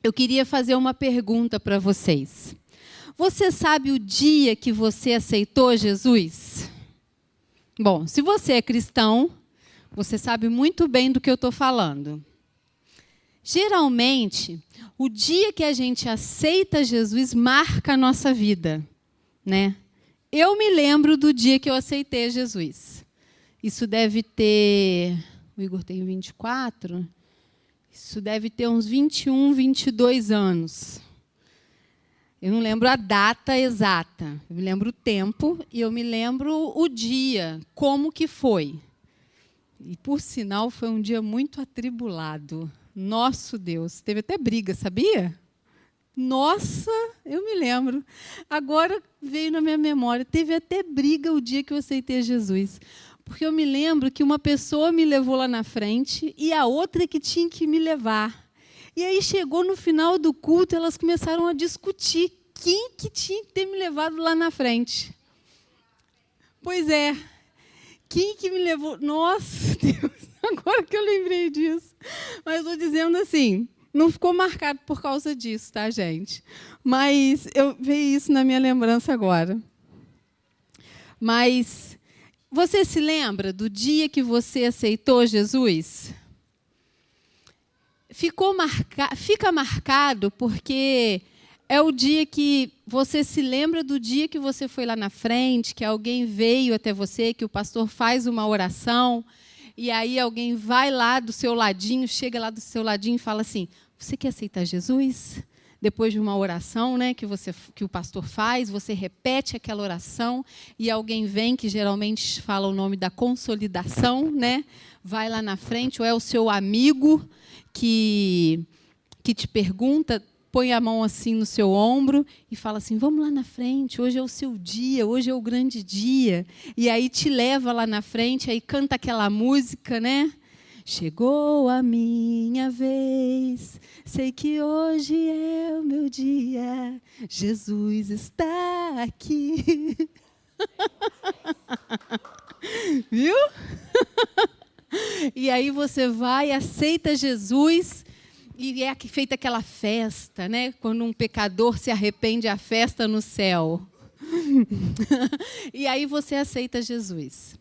eu queria fazer uma pergunta para vocês. Você sabe o dia que você aceitou Jesus? Bom, se você é cristão, você sabe muito bem do que eu estou falando. Geralmente, o dia que a gente aceita Jesus marca a nossa vida, né? Eu me lembro do dia que eu aceitei Jesus. Isso deve ter... O Igor tem 24. Isso deve ter uns 21, 22 anos. Eu não lembro a data exata. Eu me lembro o tempo e eu me lembro o dia, como que foi. E, por sinal, foi um dia muito atribulado. Nosso Deus, teve até briga, sabia? Nossa, eu me lembro. Agora veio na minha memória, teve até briga o dia que eu aceitei Jesus. Porque eu me lembro que uma pessoa me levou lá na frente e a outra que tinha que me levar. E aí chegou no final do culto, elas começaram a discutir quem que tinha que ter me levado lá na frente. Pois é, quem que me levou? Nossa, Deus, agora que eu lembrei disso. Mas estou dizendo assim, não ficou marcado por causa disso, tá, gente? Mas veio isso na minha lembrança agora. Mas você se lembra do dia que você aceitou Jesus? Fica marcado porque é o dia que você se lembra do dia que você foi lá na frente, que alguém veio até você, que o pastor faz uma oração, e aí alguém vai lá do seu ladinho, chega lá do seu ladinho e fala assim, você quer aceitar Jesus? Depois de uma oração, né, que o pastor faz, você repete aquela oração e alguém vem, que geralmente fala o nome da consolidação, né, vai lá na frente, ou é o seu amigo que te pergunta, põe a mão assim no seu ombro e fala assim, vamos lá na frente, hoje é o seu dia, hoje é o grande dia. E aí te leva lá na frente, aí canta aquela música, né? Chegou a minha vez, sei que hoje é o meu dia, Jesus está aqui. Viu? E aí você vai, aceita Jesus, e é feita aquela festa, né? Quando um pecador se arrepende, a festa no céu. E aí você aceita Jesus.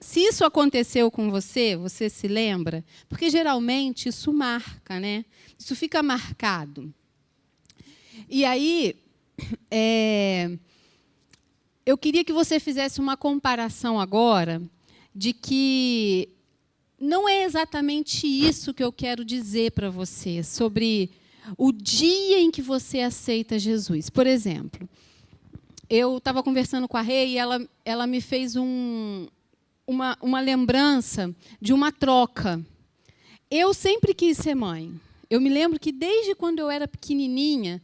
Se isso aconteceu com você, você se lembra? Porque geralmente isso marca, né? Isso fica marcado. E aí, eu queria que você fizesse uma comparação agora de que não é exatamente isso que eu quero dizer para você, sobre o dia em que você aceita Jesus. Por exemplo, eu estava conversando com a Rei e ela me fez uma lembrança de uma troca. Eu sempre quis ser mãe. Eu me lembro que desde quando eu era pequenininha,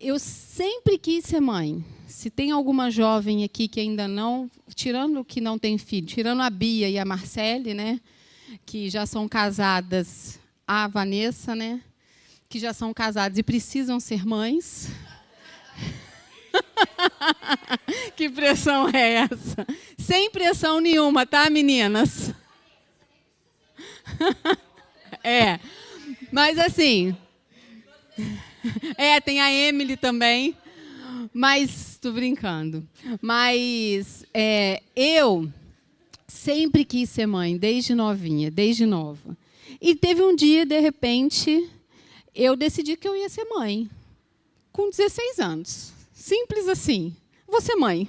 eu sempre quis ser mãe. Se tem alguma jovem aqui que ainda não, tirando o que não tem filho, tirando a Bia e a Marcele, né, que já são casadas, a Vanessa, né, que já são casadas e precisam ser mães. Que pressão é essa? Sem pressão nenhuma, tá, meninas? Mas assim... tem a Emily também. Mas, estou brincando. Mas eu sempre quis ser mãe, desde novinha, desde nova. E teve um dia, de repente, eu decidi que eu ia ser mãe. Com 16 anos. Simples assim. Vou ser mãe.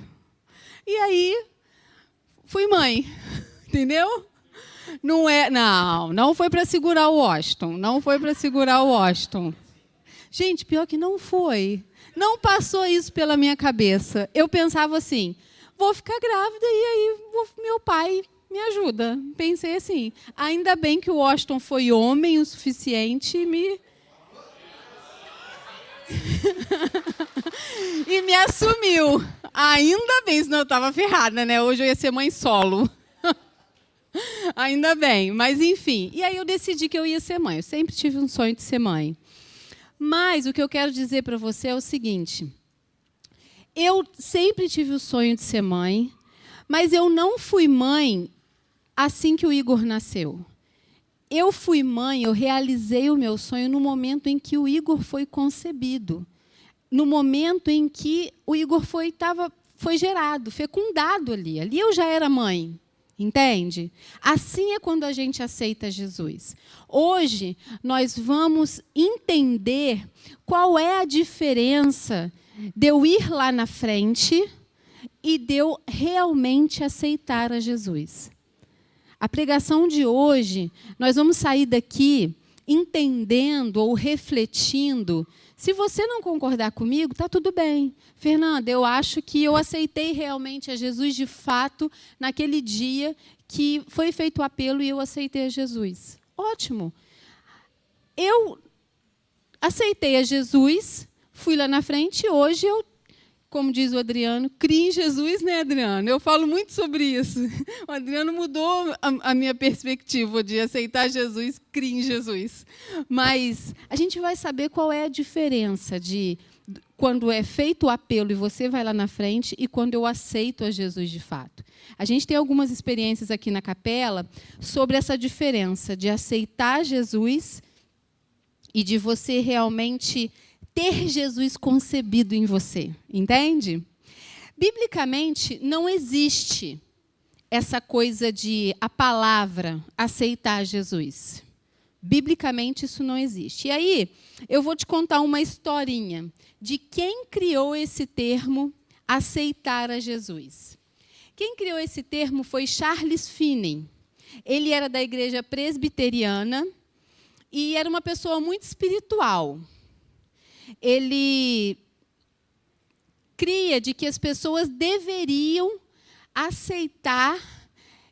E aí, fui mãe. Entendeu? Não foi para segurar o Washington. Não foi para segurar o Washington. Gente, pior que não foi. Não passou isso pela minha cabeça. Eu pensava assim, vou ficar grávida e aí meu pai me ajuda. Pensei assim, ainda bem que o Washington foi homem o suficiente e me... e me assumiu. Ainda bem, senão eu estava ferrada, né? Hoje eu ia ser mãe solo. Ainda bem, mas enfim. E aí eu decidi que eu ia ser mãe. Eu sempre tive um sonho de ser mãe. Mas o que eu quero dizer para você é o seguinte. Eu sempre tive o sonho de ser mãe, mas eu não fui mãe assim que o Igor nasceu. eu fui mãe, eu realizei o meu sonho no momento em que o Igor foi concebido. No momento em que o Igor foi gerado, fecundado ali. Ali eu já era mãe. Entende? Assim é quando a gente aceita Jesus. Hoje, nós vamos entender qual é a diferença de eu ir lá na frente e de eu realmente aceitar a Jesus. A pregação de hoje, nós vamos sair daqui entendendo ou refletindo. Se você não concordar comigo, está tudo bem. Fernanda, eu acho que eu aceitei realmente a Jesus de fato naquele dia que foi feito o apelo e eu aceitei a Jesus. Ótimo. Eu aceitei a Jesus, fui lá na frente e hoje eu, como diz o Adriano, criei em Jesus, né, Adriano? Eu falo muito sobre isso. O Adriano mudou a minha perspectiva de aceitar Jesus, criei em Jesus. Mas a gente vai saber qual é a diferença de quando é feito o apelo e você vai lá na frente e quando eu aceito a Jesus de fato. A gente tem algumas experiências aqui na capela sobre essa diferença de aceitar Jesus e de você realmente ter Jesus concebido em você, entende? Biblicamente, não existe essa coisa de a palavra aceitar Jesus. Biblicamente, isso não existe. E aí, eu vou te contar uma historinha de quem criou esse termo aceitar a Jesus. Quem criou esse termo foi Charles Finney. Ele era da igreja presbiteriana e era uma pessoa muito espiritual. Ele cria de que as pessoas deveriam aceitar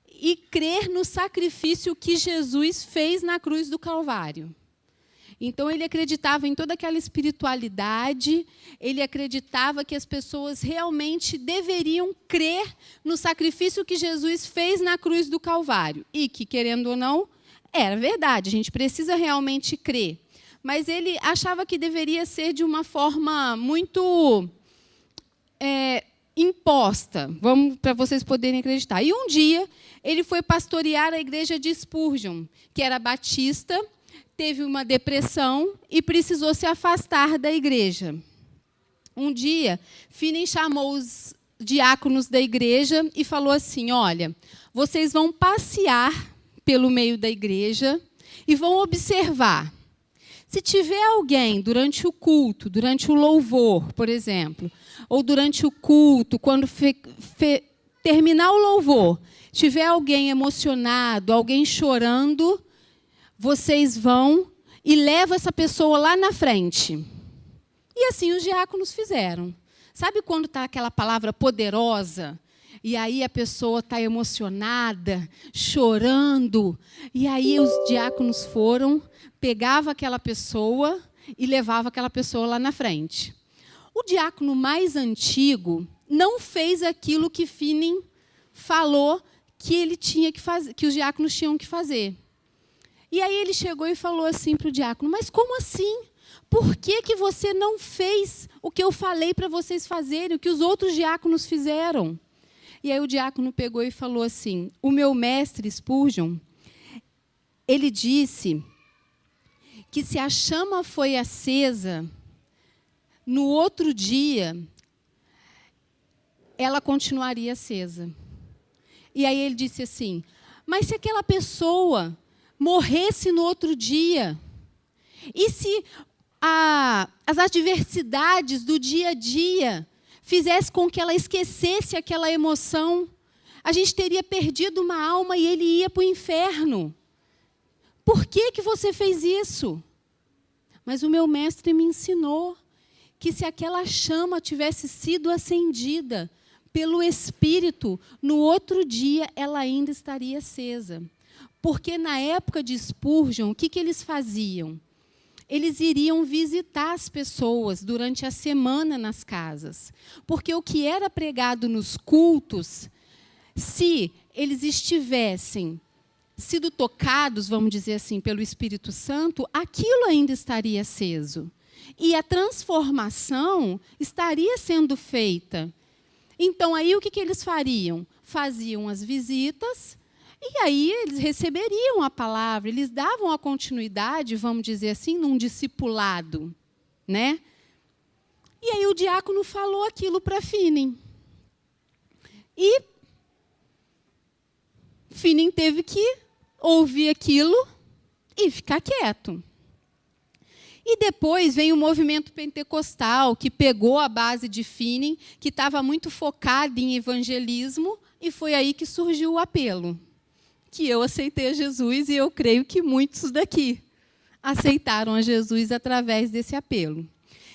e crer no sacrifício que Jesus fez na cruz do Calvário. Então, ele acreditava em toda aquela espiritualidade, ele acreditava que as pessoas realmente deveriam crer no sacrifício que Jesus fez na cruz do Calvário. E que, querendo ou não, era verdade, a gente precisa realmente crer. Mas ele achava que deveria ser de uma forma muito imposta, para vocês poderem acreditar. E um dia, ele foi pastorear a igreja de Spurgeon, que era batista, teve uma depressão e precisou se afastar da igreja. Um dia, Finney chamou os diáconos da igreja e falou assim, olha, vocês vão passear pelo meio da igreja e vão observar. Se tiver alguém durante o culto, durante o louvor, por exemplo, ou durante o culto, quando terminar o louvor, tiver alguém emocionado, alguém chorando, vocês vão e levam essa pessoa lá na frente. E assim os diáconos fizeram. Sabe quando está aquela palavra poderosa? E aí a pessoa está emocionada, chorando. E aí os diáconos foram, pegavam aquela pessoa e levavam aquela pessoa lá na frente. O diácono mais antigo não fez aquilo que Finney falou que ele tinha que fazer, que os diáconos tinham que fazer. E aí ele chegou e falou assim para o diácono, mas como assim? Por que você não fez o que eu falei para vocês fazerem, o que os outros diáconos fizeram? E aí o diácono pegou e falou assim, o meu mestre Spurgeon, ele disse que se a chama foi acesa, no outro dia, ela continuaria acesa. E aí ele disse assim, mas se aquela pessoa morresse no outro dia, e se as adversidades do dia a dia fizesse com que ela esquecesse aquela emoção, a gente teria perdido uma alma e ele ia para o inferno. Por que você fez isso? Mas o meu mestre me ensinou que se aquela chama tivesse sido acendida pelo Espírito, no outro dia ela ainda estaria acesa. Porque na época de Spurgeon, o que eles faziam? Eles iriam visitar as pessoas durante a semana nas casas. Porque o que era pregado nos cultos, se eles estivessem sido tocados, vamos dizer assim, pelo Espírito Santo, aquilo ainda estaria aceso. E a transformação estaria sendo feita. Então, aí o que eles fariam? Faziam as visitas E aí eles receberiam a palavra, eles davam a continuidade, vamos dizer assim, num discipulado, né? E aí o diácono falou aquilo para Finem. E Finem teve que ouvir aquilo e ficar quieto. E depois vem o movimento pentecostal, que pegou a base de Finem, que estava muito focado em evangelismo, e foi aí que surgiu o apelo. Que eu aceitei a Jesus, e eu creio que muitos daqui aceitaram a Jesus através desse apelo.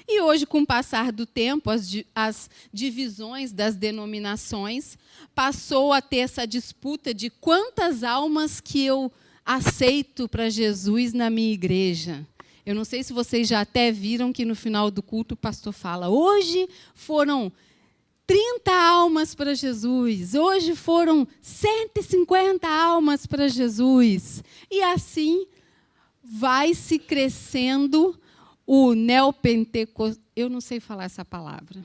E hoje, com o passar do tempo, as divisões das denominações passou a ter essa disputa de quantas almas que eu aceito para Jesus na minha igreja. Eu não sei se vocês já até viram que no final do culto o pastor fala: hoje foram 30 almas para Jesus, hoje foram 150 almas para Jesus. E assim vai se crescendo o neopentecostal. Eu não sei falar essa palavra.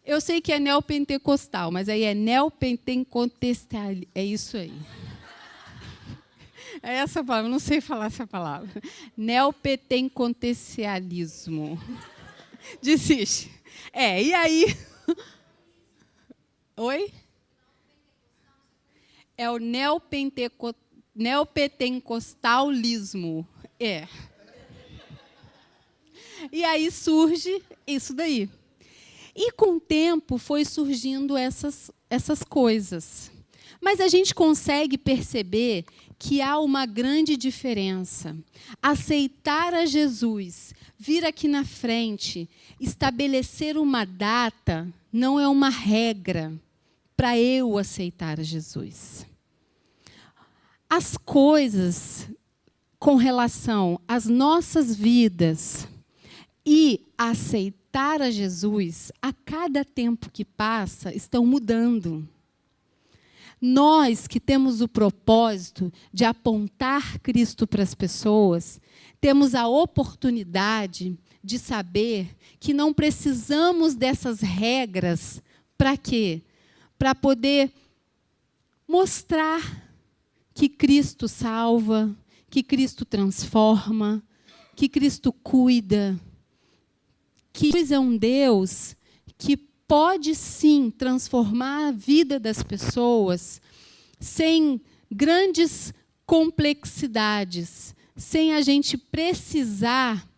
Eu sei que é neopentecostal, mas aí é neopentecostal. É isso aí. É essa palavra, não sei falar essa palavra. Neopentecostalismo. Desiste. E aí... Oi? É o neopentecostalismo. E aí surge isso daí. E com o tempo foi surgindo essas coisas. Mas a gente consegue perceber que há uma grande diferença. Aceitar a Jesus, vir aqui na frente, estabelecer uma data, não é uma regra para eu aceitar a Jesus. As coisas com relação às nossas vidas e aceitar a Jesus, a cada tempo que passa, estão mudando. Nós que temos o propósito de apontar Cristo para as pessoas, temos a oportunidade de saber que não precisamos dessas regras para quê? Para poder mostrar que Cristo salva, que Cristo transforma, que Cristo cuida, que Deus é um Deus que pode sim transformar a vida das pessoas sem grandes complexidades, sem a gente precisar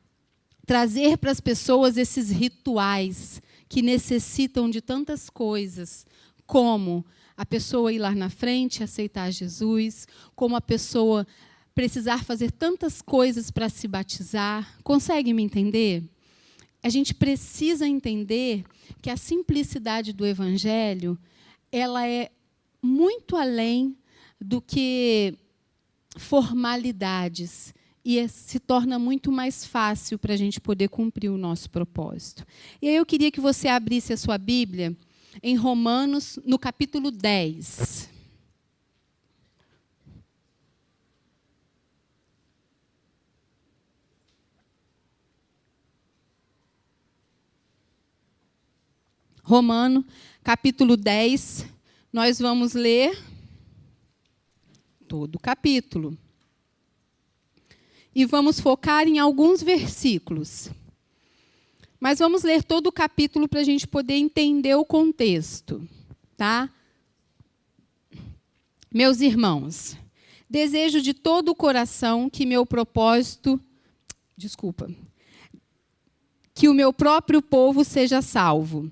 trazer para as pessoas esses rituais que necessitam de tantas coisas, como a pessoa ir lá na frente, aceitar Jesus, como a pessoa precisar fazer tantas coisas para se batizar. Consegue me entender? A gente precisa entender que a simplicidade do Evangelho, ela é muito além do que formalidades e se torna muito mais fácil para a gente poder cumprir o nosso propósito. E aí eu queria que você abrisse a sua Bíblia em Romanos, no capítulo 10. Romano, capítulo 10, nós vamos ler todo o capítulo. E vamos focar em alguns versículos. Mas vamos ler todo o capítulo para a gente poder entender o contexto. Tá? Meus irmãos, desejo de todo o coração que meu propósito... que o meu próprio povo seja salvo.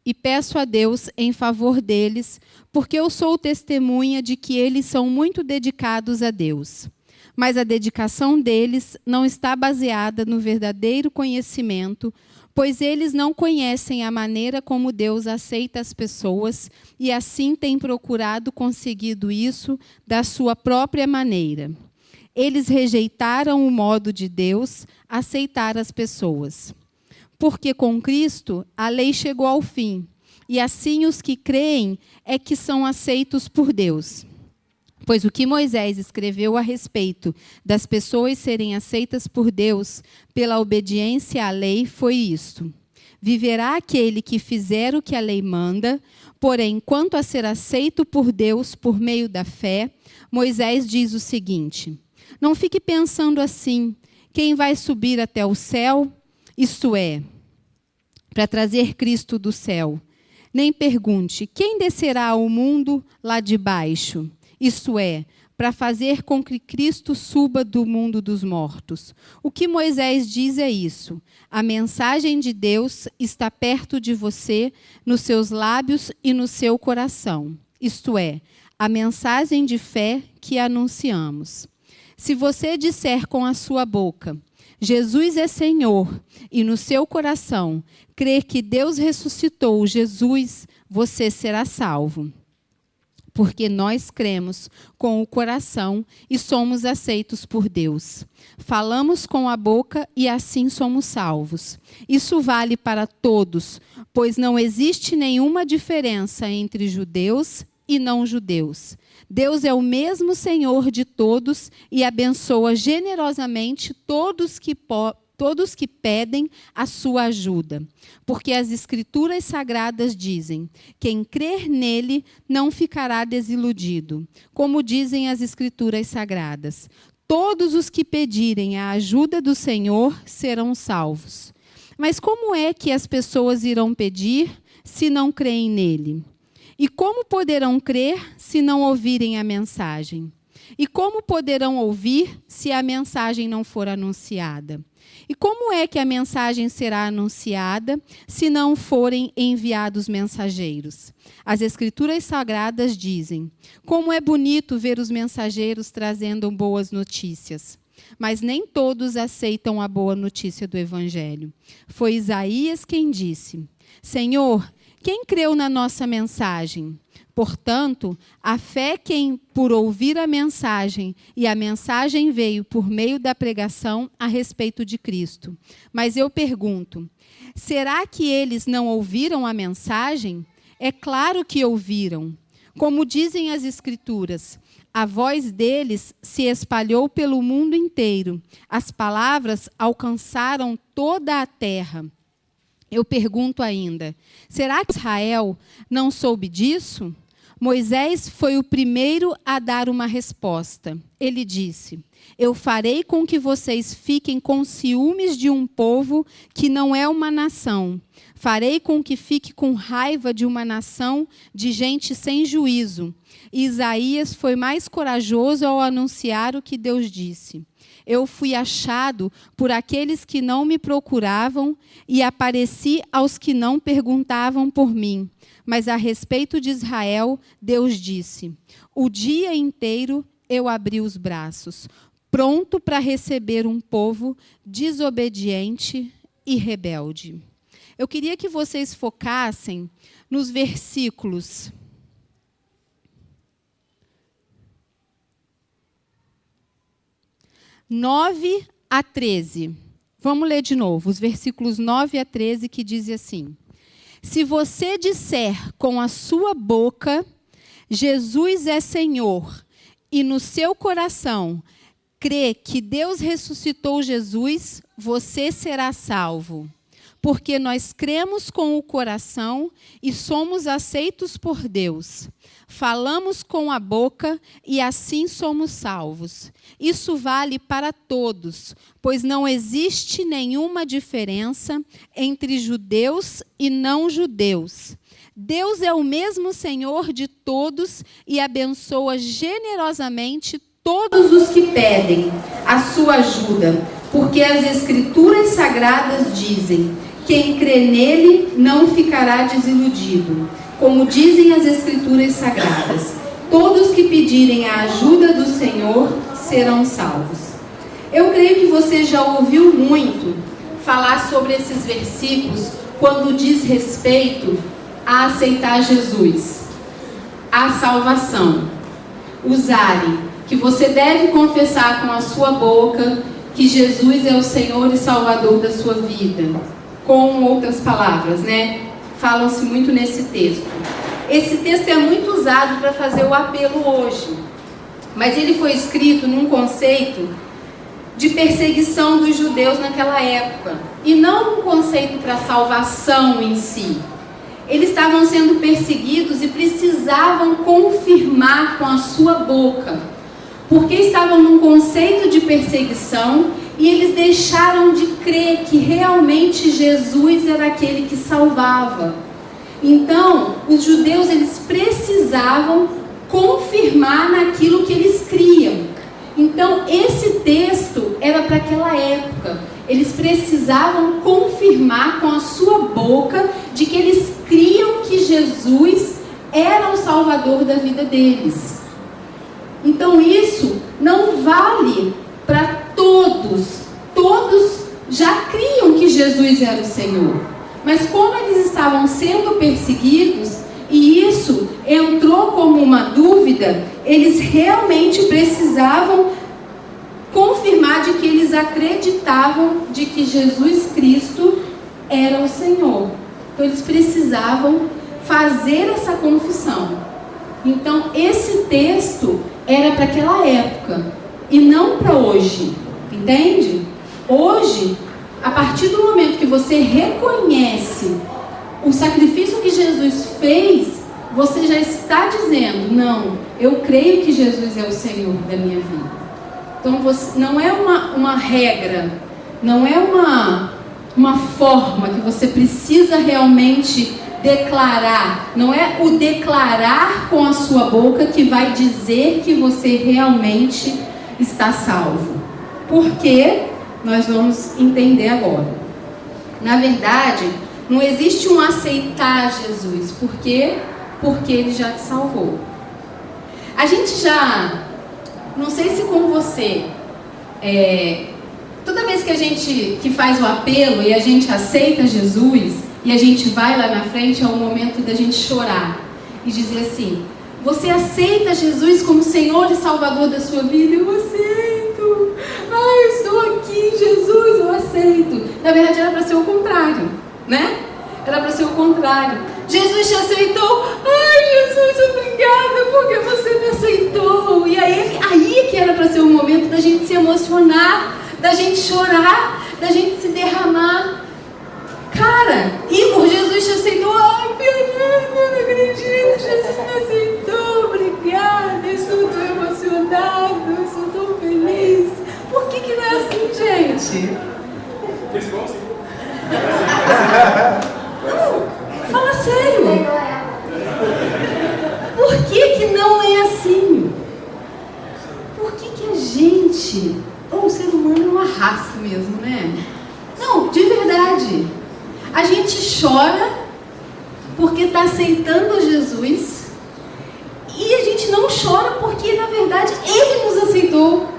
E peço a Deus em favor deles, porque eu sou testemunha de que eles são muito dedicados a Deus. Mas a dedicação deles não está baseada no verdadeiro conhecimento, pois eles não conhecem a maneira como Deus aceita as pessoas e assim têm procurado conseguido isso da sua própria maneira. Eles rejeitaram o modo de Deus aceitar as pessoas. Porque com Cristo a lei chegou ao fim, e assim os que creem é que são aceitos por Deus. Pois o que Moisés escreveu a respeito das pessoas serem aceitas por Deus pela obediência à lei foi isto: viverá aquele que fizer o que a lei manda. Porém, quanto a ser aceito por Deus por meio da fé, Moisés diz o seguinte: não fique pensando assim, quem vai subir até o céu, isto é, para trazer Cristo do céu. Nem pergunte, quem descerá ao mundo lá de baixo, isto é, para fazer com que Cristo suba do mundo dos mortos. O que Moisés diz é isso: a mensagem de Deus está perto de você, nos seus lábios e no seu coração. Isto é, a mensagem de fé que anunciamos. Se você disser com a sua boca, Jesus é Senhor, e no seu coração crer que Deus ressuscitou Jesus, você será salvo. Porque nós cremos com o coração e somos aceitos por Deus. Falamos com a boca e assim somos salvos. Isso vale para todos, pois não existe nenhuma diferença entre judeus e não judeus. Deus é o mesmo Senhor de todos e abençoa generosamente todos que pedem a sua ajuda. Porque as Escrituras Sagradas dizem: quem crer nele não ficará desiludido. Como dizem as Escrituras Sagradas: todos os que pedirem a ajuda do Senhor serão salvos. Mas como é que as pessoas irão pedir se não creem nele? E como poderão crer se não ouvirem a mensagem? E como poderão ouvir se a mensagem não for anunciada? E como é que a mensagem será anunciada se não forem enviados mensageiros? As Escrituras Sagradas dizem: como é bonito ver os mensageiros trazendo boas notícias. Mas nem todos aceitam a boa notícia do Evangelho. Foi Isaías quem disse: Senhor, quem creu na nossa mensagem? Portanto, a fé quem por ouvir a mensagem, e a mensagem veio por meio da pregação a respeito de Cristo. Mas eu pergunto, será que eles não ouviram a mensagem? É claro que ouviram. Como dizem as Escrituras, a voz deles se espalhou pelo mundo inteiro. As palavras alcançaram toda a terra. Eu pergunto ainda, será que Israel não soube disso? Moisés foi o primeiro a dar uma resposta. Ele disse: eu farei com que vocês fiquem com ciúmes de um povo que não é uma nação. Farei com que fique com raiva de uma nação de gente sem juízo. E Isaías foi mais corajoso ao anunciar o que Deus disse. Eu fui achado por aqueles que não me procuravam e apareci aos que não perguntavam por mim. Mas a respeito de Israel, Deus disse: o dia inteiro eu abri os braços, pronto para receber um povo desobediente e rebelde. Eu queria que vocês focassem nos versículos 9 a 13. Vamos ler de novo, os versículos 9 a 13, que dizem assim: se você disser com a sua boca, Jesus é Senhor, e no seu coração crê que Deus ressuscitou Jesus, você será salvo. Porque nós cremos com o coração e somos aceitos por Deus. Falamos com a boca e assim somos salvos. Isso vale para todos, pois não existe nenhuma diferença entre judeus e não judeus. Deus é o mesmo Senhor de todos e abençoa generosamente todos os que pedem a sua ajuda, porque as Escrituras Sagradas dizem: quem crê nele não ficará desiludido. Como dizem as Escrituras Sagradas, todos que pedirem a ajuda do Senhor serão salvos. Eu creio que você já ouviu muito falar sobre esses versículos quando diz respeito a aceitar Jesus, a salvação. Usarem que você deve confessar com a sua boca que Jesus é o Senhor e Salvador da sua vida. Com outras palavras, né? Falam-se muito nesse texto. Esse texto é muito usado para fazer o apelo hoje. Mas ele foi escrito num conceito de perseguição dos judeus naquela época, e não um conceito para salvação em si. Eles estavam sendo perseguidos e precisavam confirmar com a sua boca, porque estavam num conceito de perseguição e eles deixaram de crer que realmente Jesus era aquele que salvava. Então, os judeus, eles precisavam confirmar naquilo que eles criam. Então, esse texto era para aquela época. Eles precisavam confirmar com a sua boca de que eles criam que Jesus era o Salvador da vida deles. Então, isso não vale para todos. Todos já criam que Jesus era o Senhor. Mas como eles estavam sendo perseguidos, e isso entrou como uma dúvida, eles realmente precisavam confirmar de que eles acreditavam de que Jesus Cristo era o Senhor. Então eles precisavam fazer essa confissão. Então esse texto era para aquela época e não para hoje, entende? Hoje, a partir do momento que você reconhece o sacrifício que Jesus fez, você já está dizendo, não, eu creio que Jesus é o Senhor da minha vida. Então você, não é uma regra, não é uma forma que você precisa realmente declarar. Não é o declarar com a sua boca que vai dizer que você realmente está salvo. Porque nós vamos entender agora. Na verdade, não existe um aceitar Jesus. Por quê? Porque Ele já te salvou. A gente já... Não sei se com você... toda vez que a gente que faz o apelo e a gente aceita Jesus e a gente vai lá na frente, é o momento da gente chorar e dizer assim: você aceita Jesus como Senhor e Salvador da sua vida? Eu aceito. Eu estou aqui, Jesus, eu aceito. Na verdade era para ser o contrário, né? Era para ser o contrário. Jesus te aceitou. Jesus, obrigada porque você me aceitou. E aí que era para ser o momento da gente se emocionar, da gente chorar, da gente se derramar. Cara, Igor, Jesus te aceitou. Fernanda, eu não acredito, Jesus me aceitou. Obrigada, eu estou tão emocionado, eu estou tão feliz. Por que não é assim, gente? Não, fala sério. Por que não é assim? Por que a gente, o ser humano é uma raça mesmo, né? Não, de verdade. A gente chora porque está aceitando Jesus e a gente não chora porque, na verdade, Ele nos aceitou.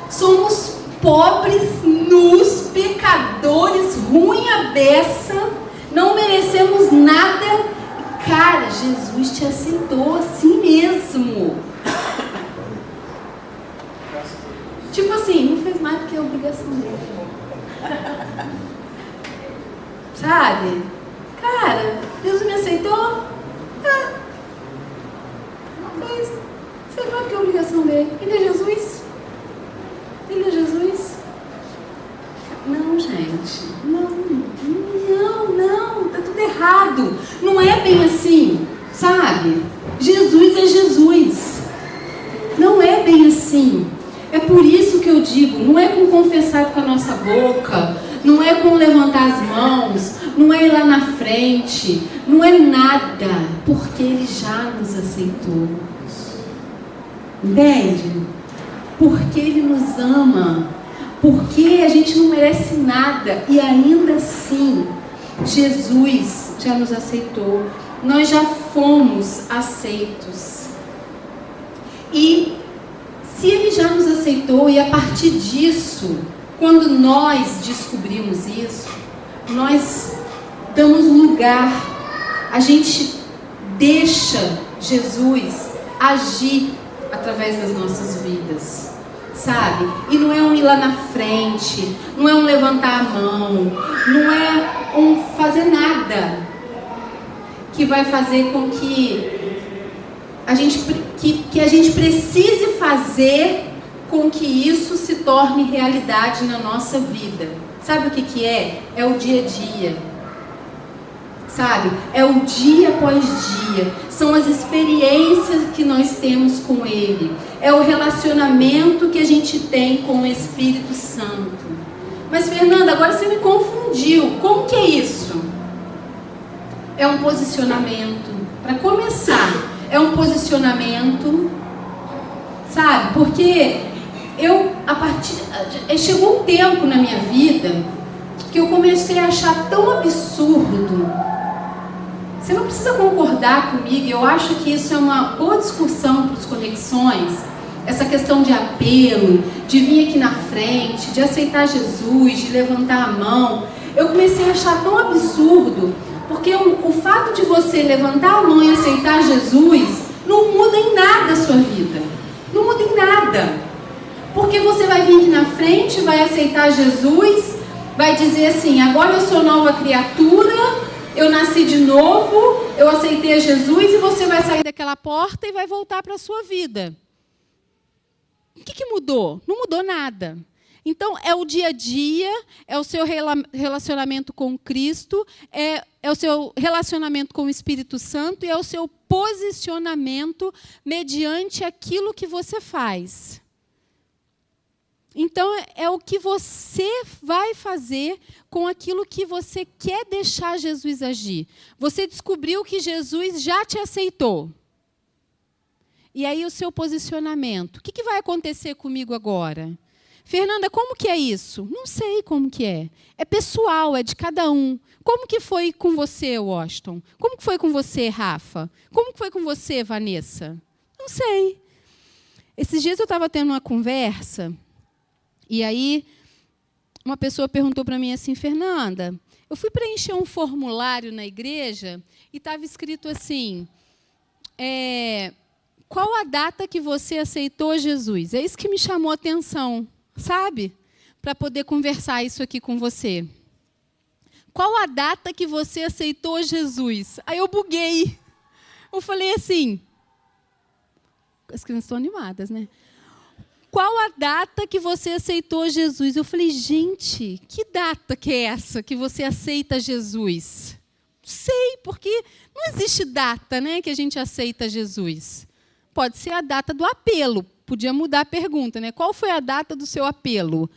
Somos pobres, nus, pecadores, ruim a beça, não merecemos nada. Cara, Jesus te aceitou assim mesmo. Tipo assim, não fez mais do que a obrigação dele. Sabe? Cara, Jesus me aceitou? Não fez. Fez mais do que a obrigação dele. Ele é Jesus? Ele é Jesus? Não, gente. Não. Tá tudo errado. Não é bem assim, sabe? Jesus é Jesus. Não é bem assim. É por isso que eu digo, não é com confessar com a nossa boca, não é com levantar as mãos, não é ir lá na frente, não é nada, porque Ele já nos aceitou. Entende? Porque Ele nos ama, porque a gente não merece nada e ainda assim Jesus já nos aceitou. Nós já fomos aceitos. E se Ele já nos aceitou, e a partir disso, quando nós descobrimos isso, nós damos lugar, a gente deixa Jesus agir através das nossas vidas, sabe? E não é um ir lá na frente, não é um levantar a mão, não é um fazer nada que vai fazer com que a gente precise fazer com que isso se torne realidade na nossa vida. Sabe o que é? É o dia a dia. Sabe? É o dia após dia. São as experiências que nós temos com Ele. É o relacionamento que a gente tem com o Espírito Santo. Mas, Fernanda, agora você me confundiu. Como que é isso? É um posicionamento. Para começar, é um posicionamento, sabe? Porque chegou um tempo na minha vida que eu comecei a achar tão absurdo. Você não precisa concordar comigo, eu acho que isso é uma boa discussão para os Conexões, essa questão de apelo, de vir aqui na frente, de aceitar Jesus, de levantar a mão. Eu comecei a achar tão absurdo, porque o fato de você levantar a mão e aceitar Jesus não muda em nada a sua vida. Não muda em nada. Porque você vai vir aqui na frente, vai aceitar Jesus, vai dizer assim, agora eu sou nova criatura, eu nasci de novo, eu aceitei Jesus, e você vai sair daquela porta e vai voltar para a sua vida. O que mudou? Não mudou nada. Então, é o dia a dia, é o seu relacionamento com Cristo, é o seu relacionamento com o Espírito Santo e é o seu posicionamento mediante aquilo que você faz. Então, é o que você vai fazer com aquilo que você quer deixar Jesus agir. Você descobriu que Jesus já te aceitou. E aí, o seu posicionamento. O que vai acontecer comigo agora? Fernanda, como que é isso? Não sei como que é. É pessoal, é de cada um. Como que foi com você, Washington? Como que foi com você, Rafa? Como que foi com você, Vanessa? Não sei. Esses dias eu estava tendo uma conversa, e aí uma pessoa perguntou para mim assim, Fernanda, eu fui preencher um formulário na igreja e estava escrito assim, qual a data que você aceitou Jesus? É isso que me chamou a atenção. Sabe? Para poder conversar isso aqui com você. Qual a data que você aceitou Jesus? Aí eu buguei. Eu falei assim, as crianças estão animadas, né? Qual a data que você aceitou Jesus? Eu falei, gente, que data que é essa que você aceita Jesus? Não sei, porque não existe data, né, que a gente aceita Jesus. Pode ser a data do apelo. Podia mudar a pergunta, né? Qual foi a data do seu apelo?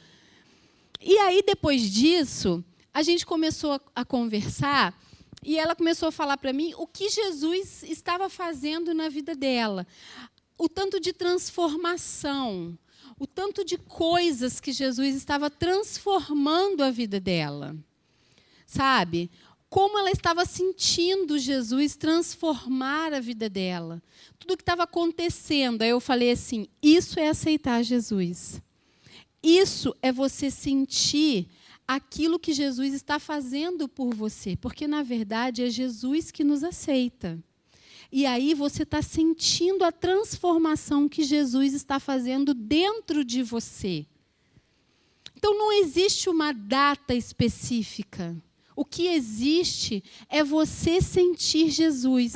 E aí, depois disso, a gente começou a conversar e ela começou a falar para mim o que Jesus estava fazendo na vida dela. O tanto de transformação, o tanto de coisas que Jesus estava transformando a vida dela. Sabe? Como ela estava sentindo Jesus transformar a vida dela. Tudo o que estava acontecendo. Aí eu falei assim, isso é aceitar Jesus. Isso é você sentir aquilo que Jesus está fazendo por você. Porque, na verdade, é Jesus que nos aceita. E aí você está sentindo a transformação que Jesus está fazendo dentro de você. Então, não existe uma data específica. O que existe é você sentir Jesus.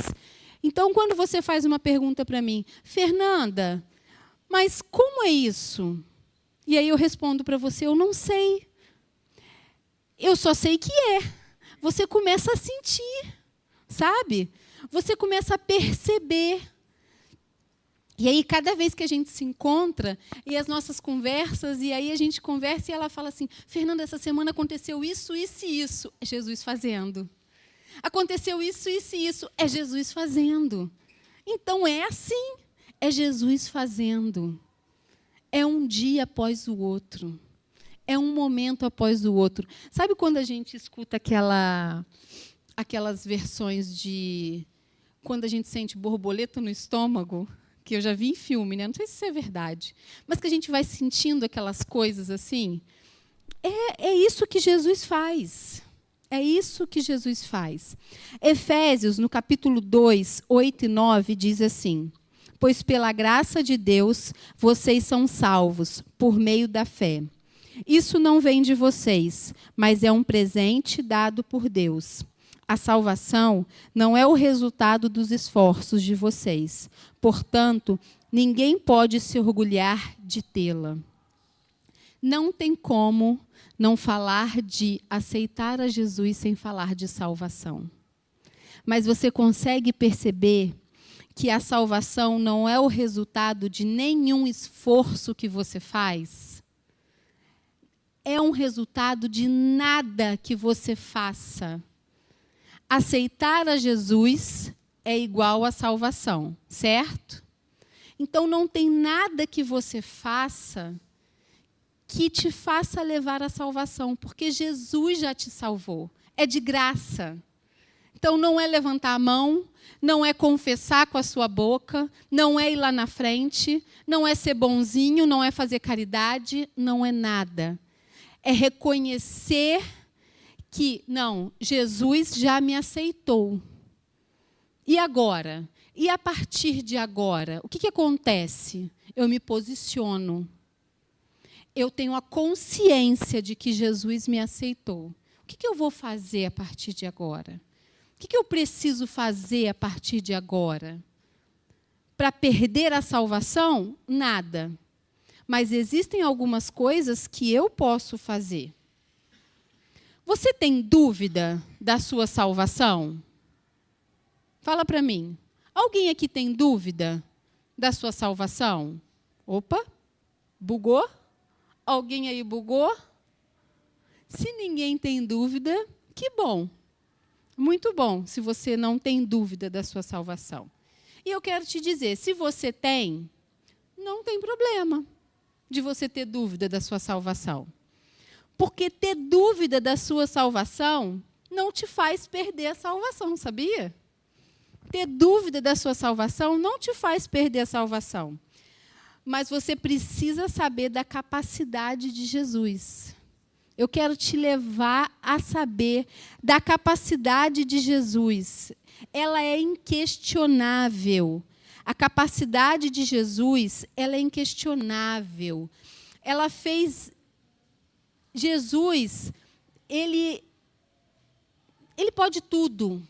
Então, quando você faz uma pergunta para mim, Fernanda, mas como é isso? E aí eu respondo para você, eu não sei. Eu só sei que é. Você começa a sentir, sabe? Você começa a perceber. E aí, cada vez que a gente se encontra, e as nossas conversas, e aí a gente conversa e ela fala assim, Fernanda, essa semana aconteceu isso, isso e isso. É Jesus fazendo. Aconteceu isso, isso e isso. É Jesus fazendo. Então, é assim. É Jesus fazendo. É um dia após o outro. É um momento após o outro. Sabe quando a gente escuta aquelas versões de... Quando a gente sente borboleta no estômago... que eu já vi em filme, né? Não sei se isso é verdade, mas que a gente vai sentindo aquelas coisas assim. É isso que Jesus faz. É isso que Jesus faz. Efésios, no capítulo 2, 8 e 9, diz assim, pois pela graça de Deus, vocês são salvos, por meio da fé. Isso não vem de vocês, mas é um presente dado por Deus. A salvação não é o resultado dos esforços de vocês. Portanto, ninguém pode se orgulhar de tê-la. Não tem como não falar de aceitar a Jesus sem falar de salvação. Mas você consegue perceber que a salvação não é o resultado de nenhum esforço que você faz? É um resultado de nada que você faça. Aceitar a Jesus é igual à salvação, certo? Então, não tem nada que você faça que te faça levar à salvação, porque Jesus já te salvou. É de graça. Então, não é levantar a mão, não é confessar com a sua boca, não é ir lá na frente, não é ser bonzinho, não é fazer caridade, não é nada. É reconhecer que, não, Jesus já me aceitou. E agora? E a partir de agora? O que acontece? Eu me posiciono. Eu tenho a consciência de que Jesus me aceitou. O que eu vou fazer a partir de agora? O que eu preciso fazer a partir de agora? Para perder a salvação? Nada. Mas existem algumas coisas que eu posso fazer. Você tem dúvida da sua salvação? Fala para mim. Alguém aqui tem dúvida da sua salvação? Opa, bugou? Alguém aí bugou? Se ninguém tem dúvida, que bom. Muito bom, se você não tem dúvida da sua salvação. E eu quero te dizer, se você tem, não tem problema de você ter dúvida da sua salvação. Porque ter dúvida da sua salvação não te faz perder a salvação, sabia? Ter dúvida da sua salvação não te faz perder a salvação. Mas você precisa saber da capacidade de Jesus. Eu quero te levar a saber da capacidade de Jesus. Ela é inquestionável. A capacidade de Jesus, ela é inquestionável. Ela fez... Jesus, ele pode tudo.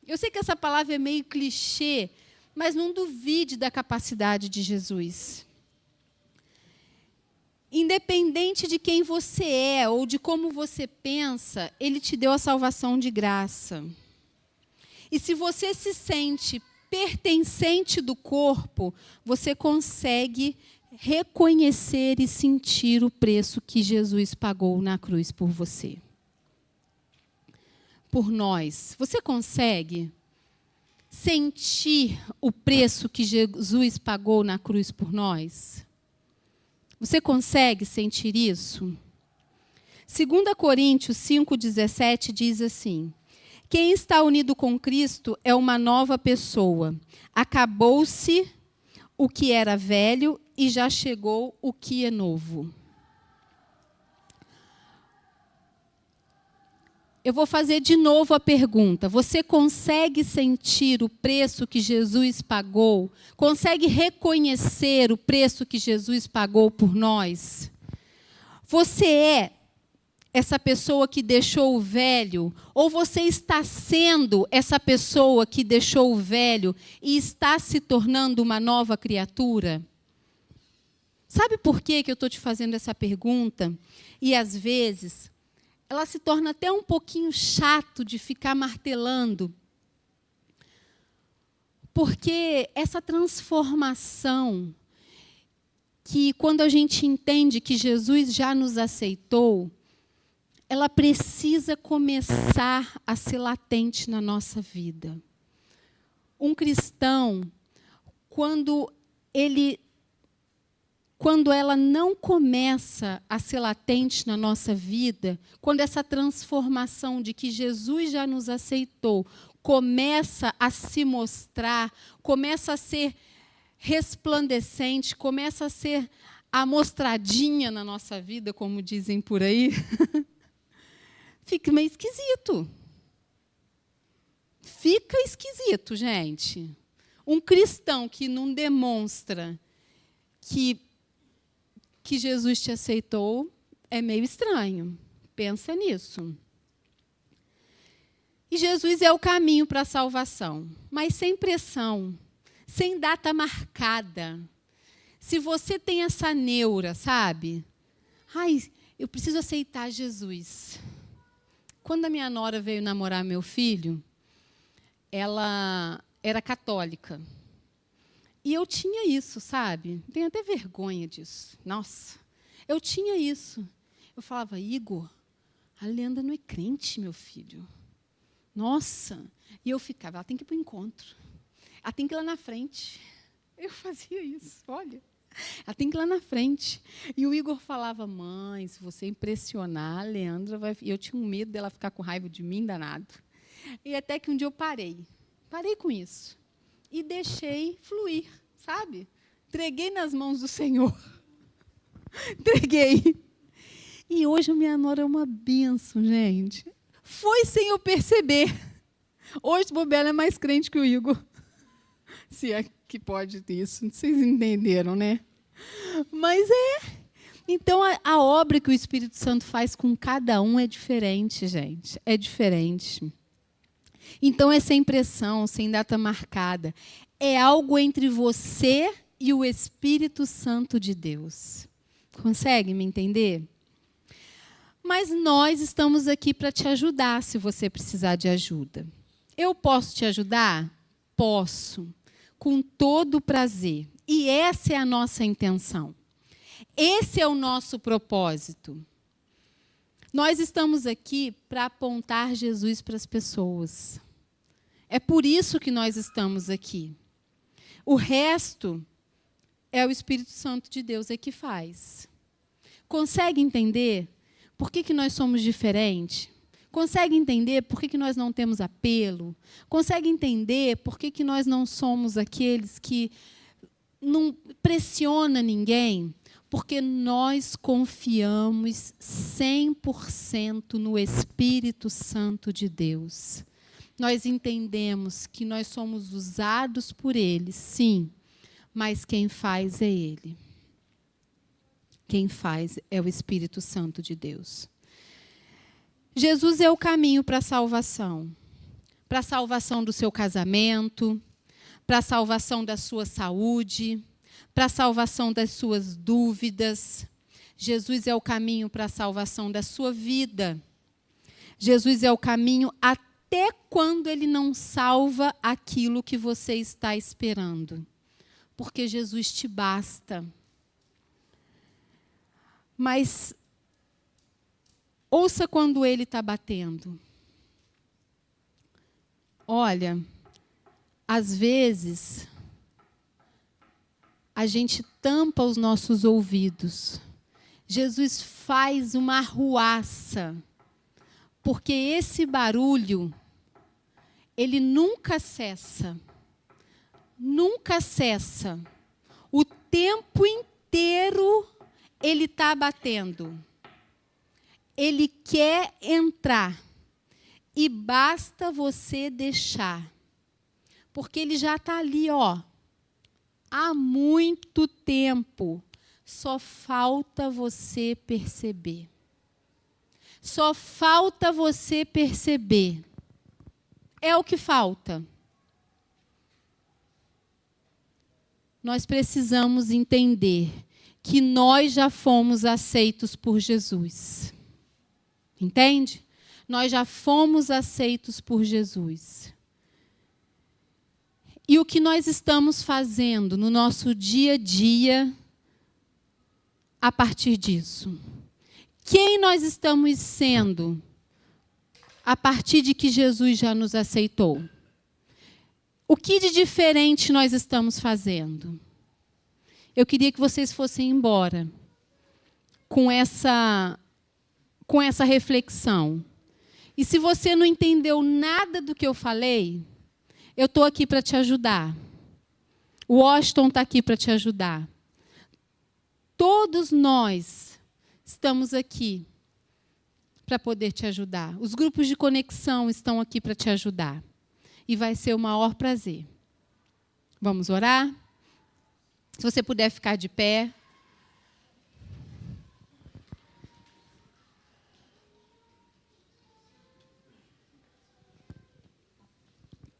Eu sei que essa palavra é meio clichê, mas não duvide da capacidade de Jesus. Independente de quem você é ou de como você pensa, ele te deu a salvação de graça. E se você se sente pertencente do corpo, você consegue reconhecer e sentir o preço que Jesus pagou na cruz por você. Por nós. Você consegue sentir o preço que Jesus pagou na cruz por nós? Você consegue sentir isso? 2 Coríntios 5,17 diz assim: quem está unido com Cristo é uma nova pessoa. Acabou-se o que era velho e já chegou o que é novo. Eu vou fazer de novo a pergunta. Você consegue sentir o preço que Jesus pagou? Consegue reconhecer o preço que Jesus pagou por nós? Você é essa pessoa que deixou o velho? Ou você está sendo essa pessoa que deixou o velho e está se tornando uma nova criatura? Sabe por que eu estou te fazendo essa pergunta? E, às vezes, ela se torna até um pouquinho chato de ficar martelando. Porque essa transformação, que quando a gente entende que Jesus já nos aceitou, ela precisa começar a ser latente na nossa vida. Um cristão, quando ela não começa a ser latente na nossa vida, quando essa transformação de que Jesus já nos aceitou começa a se mostrar, começa a ser resplandecente, começa a ser amostradinha na nossa vida, como dizem por aí, fica meio esquisito. Fica esquisito, gente. Um cristão que não demonstra que Jesus te aceitou é meio estranho. Pensa nisso. E Jesus é o caminho para a salvação, mas sem pressão, sem data marcada. Se você tem essa neura, sabe? Ai, eu preciso aceitar Jesus. Quando a minha nora veio namorar meu filho, ela era católica. E eu tinha isso, sabe? Tenho até vergonha disso. Nossa, eu tinha isso. Eu falava, Igor, a Leandra não é crente, meu filho. Nossa. E eu ficava, ela tem que ir para o encontro. Ela tem que ir lá na frente. Eu fazia isso, olha. Ela tem que ir lá na frente. E o Igor falava, mãe, se você impressionar, a Leandra vai... E eu tinha um medo dela ficar com raiva de mim, danado. E até que um dia eu parei. Parei com isso. E deixei fluir, sabe? Entreguei nas mãos do Senhor. Entreguei. E hoje a minha nora é uma bênção, gente. Foi sem eu perceber. Hoje o Bobela é mais crente que o Igor. Se é que pode ter isso. Vocês entenderam, né? Mas é. Então, a obra que o Espírito Santo faz com cada um é diferente, gente. É diferente. Então, é sem pressão, sem data marcada. É algo entre você e o Espírito Santo de Deus. Consegue me entender? Mas nós estamos aqui para te ajudar, se você precisar de ajuda. Eu posso te ajudar? Posso, com todo o prazer. E essa é a nossa intenção. Esse é o nosso propósito. Nós estamos aqui para apontar Jesus para as pessoas. É por isso que nós estamos aqui. O resto é o Espírito Santo de Deus que faz. Consegue entender por que nós somos diferentes? Consegue entender por que nós não temos apelo? Consegue entender por que nós não somos aqueles que não pressiona ninguém? Porque nós confiamos 100% no Espírito Santo de Deus. Nós entendemos que nós somos usados por Ele, sim, mas quem faz é Ele. Quem faz é o Espírito Santo de Deus. Jesus é o caminho para a salvação do seu casamento, para a salvação da sua saúde, para a salvação das suas dúvidas. Jesus é o caminho para a salvação da sua vida. Jesus é o caminho até quando Ele não salva aquilo que você está esperando. Porque Jesus te basta. Mas ouça quando Ele está batendo. Olha, às vezes a gente tampa os nossos ouvidos. Jesus faz uma arruaça, porque esse barulho, ele nunca cessa. Nunca cessa. O tempo inteiro ele está batendo. Ele quer entrar. E basta você deixar. Porque ele já está ali, ó. Há muito tempo. Só falta você perceber. Só falta você perceber. É o que falta. Nós precisamos entender que nós já fomos aceitos por Jesus. Entende? Nós já fomos aceitos por Jesus. E o que nós estamos fazendo no nosso dia a dia a partir disso? Quem nós estamos sendo a partir de que Jesus já nos aceitou? O que de diferente nós estamos fazendo? Eu queria que vocês fossem embora com essa reflexão. E se você não entendeu nada do que eu falei, eu estou aqui para te ajudar. O Washington está aqui para te ajudar. Todos nós estamos aqui para poder te ajudar. Os grupos de conexão estão aqui para te ajudar. E vai ser o maior prazer. Vamos orar? Se você puder ficar de pé.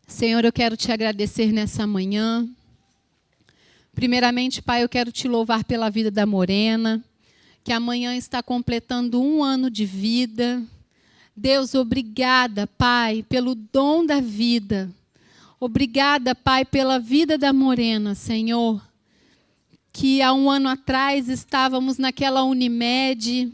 Senhor, eu quero te agradecer nessa manhã Primeiramente, Pai, eu quero te louvar pela vida da Morena, que amanhã está completando 1 ano de vida. Deus, obrigada, Pai, pelo dom da vida. Obrigada, Pai, pela vida da Morena, Senhor. Que há 1 ano atrás estávamos naquela Unimed,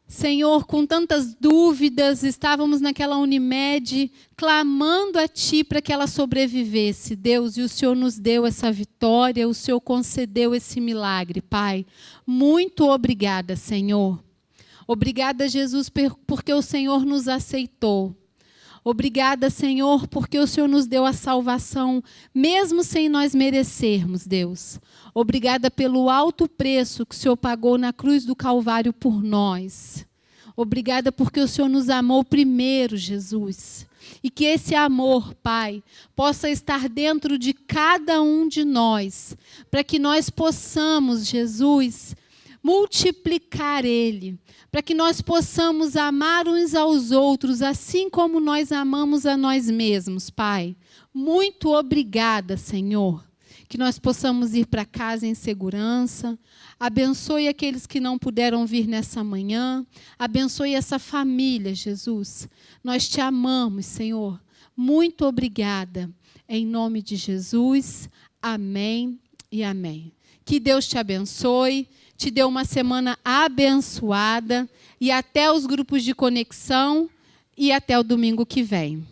Senhor, com tantas dúvidas, estávamos naquela Unimed, clamando a Ti para que ela sobrevivesse, Deus, e o Senhor nos deu essa vitória, o Senhor concedeu esse milagre, Pai. Muito obrigada, Senhor. Obrigada, Jesus, porque o Senhor nos aceitou. Obrigada, Senhor, porque o Senhor nos deu a salvação, mesmo sem nós merecermos, Deus. Obrigada pelo alto preço que o Senhor pagou na cruz do Calvário por nós. Obrigada porque o Senhor nos amou primeiro, Jesus. E que esse amor, Pai, possa estar dentro de cada um de nós, para que nós possamos, Jesus, multiplicar ele, para que nós possamos amar uns aos outros, assim como nós amamos a nós mesmos, Pai. Muito obrigada, Senhor, que nós possamos ir para casa em segurança. Abençoe aqueles que não puderam vir nessa manhã. Abençoe essa família, Jesus. Nós te amamos, Senhor. Muito obrigada. Em nome de Jesus. Amém e amém. Que Deus te abençoe. Te dê uma semana abençoada e até os grupos de conexão e até o domingo que vem.